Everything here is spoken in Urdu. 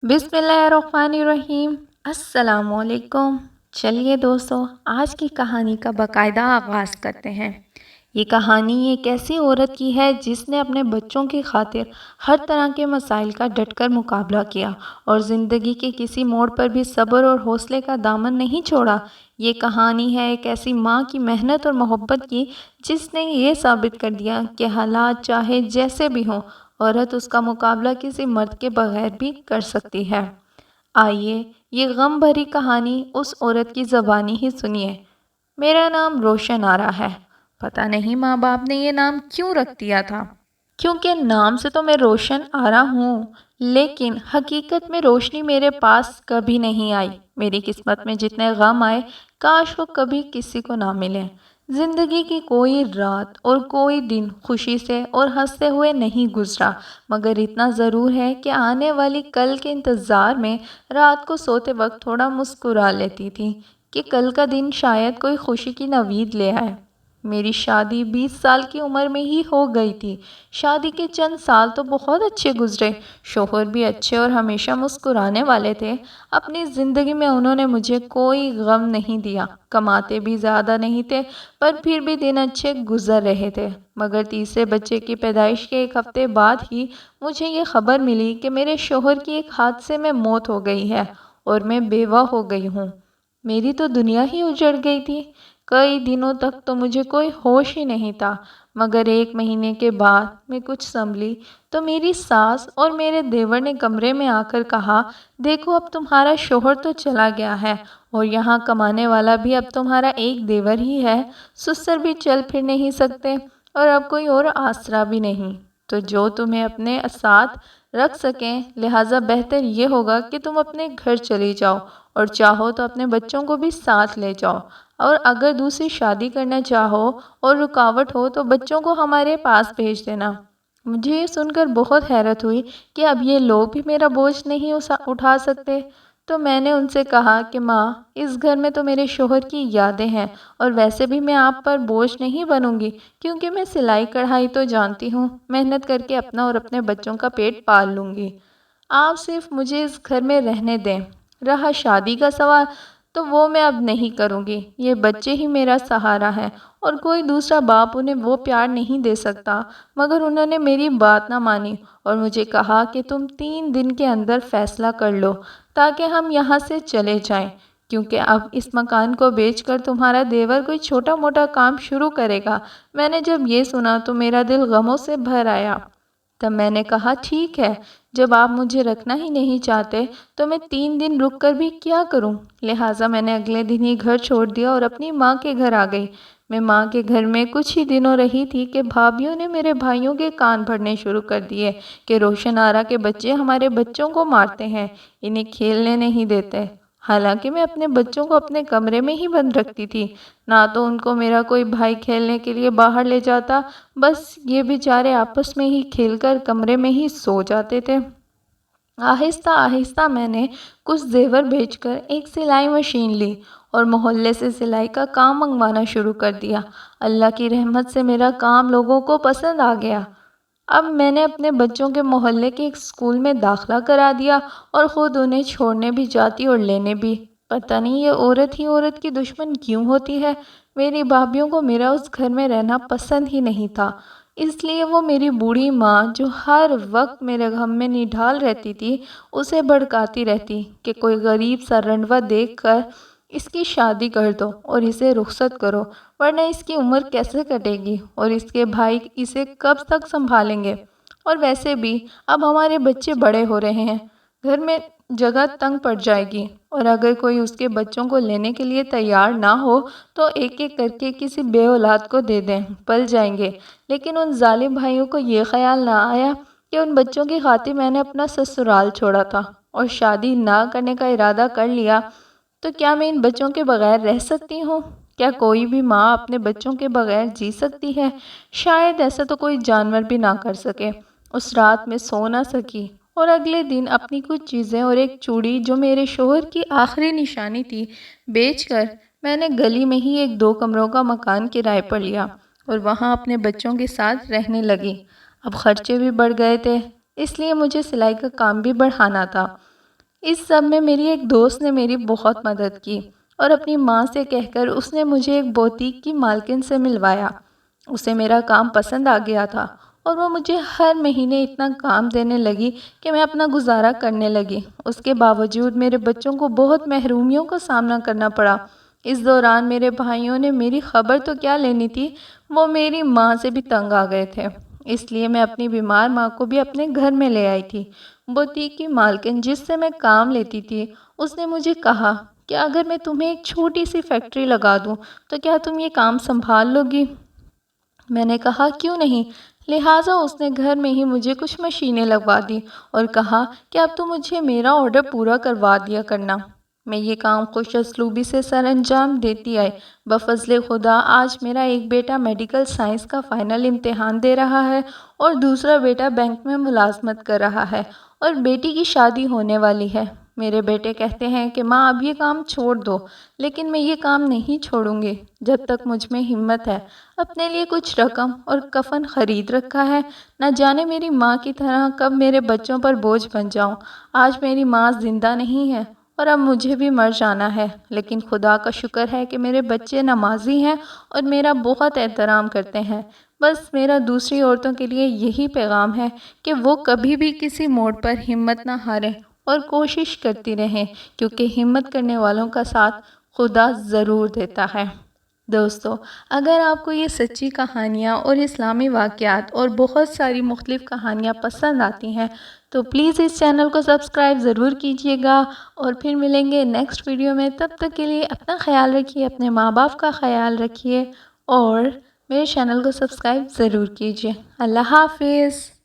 بسم اللہ الرحمن الرحیم۔ السلام علیکم۔ چلیے دوستو، آج کی کہانی کا باقاعدہ آغاز کرتے ہیں۔ یہ کہانی ایک ایسی عورت کی ہے جس نے اپنے بچوں کی خاطر ہر طرح کے مسائل کا ڈٹ کر مقابلہ کیا اور زندگی کے کسی موڑ پر بھی صبر اور حوصلے کا دامن نہیں چھوڑا۔ یہ کہانی ہے ایک ایسی ماں کی محنت اور محبت کی جس نے یہ ثابت کر دیا کہ حالات چاہے جیسے بھی ہوں، عورت اس کا مقابلہ کسی مرد کے بغیر بھی کر سکتی ہے۔ آئیے یہ غم بھری کہانی اس عورت کی زبانی ہی سنیے۔ میرا نام روشن آرا ہے۔ پتہ نہیں ماں باپ نے یہ نام کیوں رکھ دیا تھا، کیونکہ نام سے تو میں روشن آرا ہوں، لیکن حقیقت میں روشنی میرے پاس کبھی نہیں آئی۔ میری قسمت میں جتنے غم آئے، کاش وہ کبھی کسی کو نہ ملے۔ زندگی کی کوئی رات اور کوئی دن خوشی سے اور ہنستے ہوئے نہیں گزرا، مگر اتنا ضرور ہے کہ آنے والی کل کے انتظار میں رات کو سوتے وقت تھوڑا مسکرا لیتی تھی کہ کل کا دن شاید کوئی خوشی کی نوید لے آئے۔ میری شادی 20 سال کی عمر میں ہی ہو گئی تھی۔ شادی کے چند سال تو بہت اچھے گزرے، شوہر بھی اچھے اور ہمیشہ مسکرانے والے تھے۔ اپنی زندگی میں انہوں نے مجھے کوئی غم نہیں دیا، کماتے بھی زیادہ نہیں تھے، پر پھر بھی دن اچھے گزر رہے تھے۔ مگر تیسرے بچے کی پیدائش کے ایک ہفتے بعد ہی مجھے یہ خبر ملی کہ میرے شوہر کی ایک حادثے میں موت ہو گئی ہے اور میں بیوہ ہو گئی ہوں۔ میری تو دنیا ہی اجڑ گئی تھی۔ کئی دنوں تک تو مجھے کوئی ہوش ہی نہیں تھا، مگر 1 مہینے کے بعد میں کچھ سنبھلی تو میری ساس اور میرے دیور نے کمرے میں آ کر کہا، دیکھو اب تمہارا شوہر تو چلا گیا ہے اور یہاں کمانے والا بھی اب تمہارا ایک دیور ہی ہے، سسر بھی چل پھر نہیں سکتے اور اب کوئی اور آسرا بھی نہیں، تو جو تمہیں اپنے ساتھ رکھ سکیں، لہٰذا بہتر یہ ہوگا کہ تم اپنے گھر چلی جاؤ اور چاہو تو اپنے بچوں کو بھی ساتھ لے جاؤ، اور اگر دوسری شادی کرنا چاہو اور رکاوٹ ہو تو بچوں کو ہمارے پاس بھیج دینا۔ مجھے یہ سن کر بہت حیرت ہوئی کہ اب یہ لوگ بھی میرا بوجھ نہیں اٹھا سکتے، تو میں نے ان سے کہا کہ ماں، اس گھر میں تو میرے شوہر کی یادیں ہیں، اور ویسے بھی میں آپ پر بوجھ نہیں بنوں گی، کیونکہ میں سلائی کڑھائی تو جانتی ہوں، محنت کر کے اپنا اور اپنے بچوں کا پیٹ پال لوں گی۔ آپ صرف مجھے اس گھر میں رہنے دیں۔ رہا شادی کا سوال، تو وہ میں اب نہیں کروں گی۔ یہ بچے ہی میرا سہارا ہیں اور کوئی دوسرا باپ انہیں وہ پیار نہیں دے سکتا، مگر انہوں نے میری بات نہ مانی اور مجھے کہا کہ تم 3 دن کے اندر فیصلہ کر لو تاکہ ہم یہاں سے چلے جائیں، کیونکہ اب اس مکان کو بیچ کر تمہارا دیور کوئی چھوٹا موٹا کام شروع کرے گا۔ میں نے جب یہ سنا تو میرا دل غموں سے بھر آیا۔ تب میں نے کہا، ٹھیک ہے، جب آپ مجھے رکھنا ہی نہیں چاہتے تو میں 3 دن رک کر بھی کیا کروں؟ لہٰذا میں نے اگلے دن ہی گھر چھوڑ دیا اور اپنی ماں کے گھر آ گئی۔ میں ماں کے گھر میں کچھ ہی دنوں رہی تھی کہ بھابھیوں نے میرے بھائیوں کے کان بھرنے شروع کر دیے کہ روشن آرا کے بچے ہمارے بچوں کو مارتے ہیں، انہیں کھیلنے نہیں دیتے۔ حالانکہ میں اپنے بچوں کو اپنے کمرے میں ہی بند رکھتی تھی، نہ تو ان کو میرا کوئی بھائی کھیلنے کے لیے باہر لے جاتا، بس یہ بیچارے آپس میں ہی کھیل کر کمرے میں ہی سو جاتے تھے۔ آہستہ آہستہ میں نے کچھ زیور بیچ کر ایک سلائی مشین لی اور محلے سے سلائی کا کام منگوانا شروع کر دیا۔ اللہ کی رحمت سے میرا کام لوگوں کو پسند آ گیا۔ اب میں نے اپنے بچوں کے محلے کے ایک اسکول میں داخلہ کرا دیا اور خود انہیں چھوڑنے بھی جاتی اور لینے بھی۔ پتہ نہیں یہ عورت ہی عورت کی دشمن کیوں ہوتی ہے۔ میری بھابھیوں کو میرا اس گھر میں رہنا پسند ہی نہیں تھا، اس لیے وہ میری بوڑھی ماں جو ہر وقت میرے غم میں نڈھال رہتی تھی، اسے بھڑکاتی رہتی کہ کوئی غریب سا رنڈوا دیکھ کر اس کی شادی کر دو اور اسے رخصت کرو، ورنہ اس کی عمر کیسے کٹے گی اور اس کے بھائی اسے کب تک سنبھالیں گے، اور ویسے بھی اب ہمارے بچے بڑے ہو رہے ہیں، گھر میں جگہ تنگ پڑ جائے گی، اور اگر کوئی اس کے بچوں کو لینے کے لیے تیار نہ ہو تو ایک ایک کر کے کسی بے اولاد کو دے دیں، پل جائیں گے۔ لیکن ان ظالم بھائیوں کو یہ خیال نہ آیا کہ ان بچوں کی خاطر میں نے اپنا سسرال چھوڑا تھا اور شادی نہ کرنے کا ارادہ کر لیا، تو کیا میں ان بچوں کے بغیر رہ سکتی ہوں؟ کیا کوئی بھی ماں اپنے بچوں کے بغیر جی سکتی ہے؟ شاید ایسا تو کوئی جانور بھی نہ کر سکے۔ اس رات میں سو نہ سکی اور اگلے دن اپنی کچھ چیزیں اور ایک چوڑی جو میرے شوہر کی آخری نشانی تھی بیچ کر میں نے گلی میں ہی ایک 2 کمروں کا مکان کرائے پر لیا اور وہاں اپنے بچوں کے ساتھ رہنے لگی۔ اب خرچے بھی بڑھ گئے تھے، اس لیے مجھے سلائی کا کام بھی بڑھانا تھا۔ اس سب میں میری ایک دوست نے میری بہت مدد کی اور اپنی ماں سے کہہ کر اس نے مجھے ایک بوتیک کی مالکن سے ملوایا۔ اسے میرا کام پسند آ گیا تھا اور وہ مجھے ہر مہینے اتنا کام دینے لگی کہ میں اپنا گزارا کرنے لگی۔ اس کے باوجود میرے بچوں کو بہت محرومیوں کا سامنا کرنا پڑا۔ اس دوران میرے بھائیوں نے میری خبر تو کیا لینی تھی، وہ میری ماں سے بھی تنگ آ گئے تھے، اس لیے میں اپنی بیمار ماں کو بھی اپنے گھر میں لے آئی تھی۔ بوتیک کی مالکن جس سے میں کام لیتی تھی، اس نے مجھے کہا کہ اگر میں تمہیں ایک چھوٹی سی فیکٹری لگا دوں تو کیا تم یہ کام سنبھال لو گی؟ میں نے کہا کیوں نہیں، لہٰذا اس نے گھر میں ہی مجھے کچھ مشینیں لگوا دی اور کہا کہ اب تو مجھے میرا آرڈر پورا کروا دیا کرنا۔ میں یہ کام خوش اسلوبی سے سر انجام دیتی آئی۔ بفضل خدا آج میرا ایک بیٹا میڈیکل سائنس کا فائنل امتحان دے رہا ہے اور دوسرا بیٹا بینک میں ملازمت کر رہا ہے اور بیٹی کی شادی ہونے والی ہے۔ میرے بیٹے کہتے ہیں کہ ماں اب یہ کام چھوڑ دو، لیکن میں یہ کام نہیں چھوڑوں گی جب تک مجھ میں ہمت ہے۔ اپنے لیے کچھ رقم اور کفن خرید رکھا ہے، نہ جانے میری ماں کی طرح کب میرے بچوں پر بوجھ بن جاؤں۔ آج میری ماں زندہ نہیں ہے اور اب مجھے بھی مر جانا ہے، لیکن خدا کا شکر ہے کہ میرے بچے نمازی ہیں اور میرا بہت احترام کرتے ہیں۔ بس میرا دوسری عورتوں کے لیے یہی پیغام ہے کہ وہ کبھی بھی کسی موڑ پر ہمت نہ ہاریں اور کوشش کرتی رہیں، کیونکہ ہمت کرنے والوں کا ساتھ خدا ضرور دیتا ہے۔ دوستو، اگر آپ کو یہ سچی کہانیاں اور اسلامی واقعات اور بہت ساری مختلف کہانیاں پسند آتی ہیں تو پلیز اس چینل کو سبسکرائب ضرور کیجیے گا، اور پھر ملیں گے نیکسٹ ویڈیو میں۔ تب تک کے لیے اپنا خیال رکھیے، اپنے ماں باپ کا خیال رکھیے اور میرے چینل کو سبسکرائب ضرور کیجیے۔ اللہ حافظ۔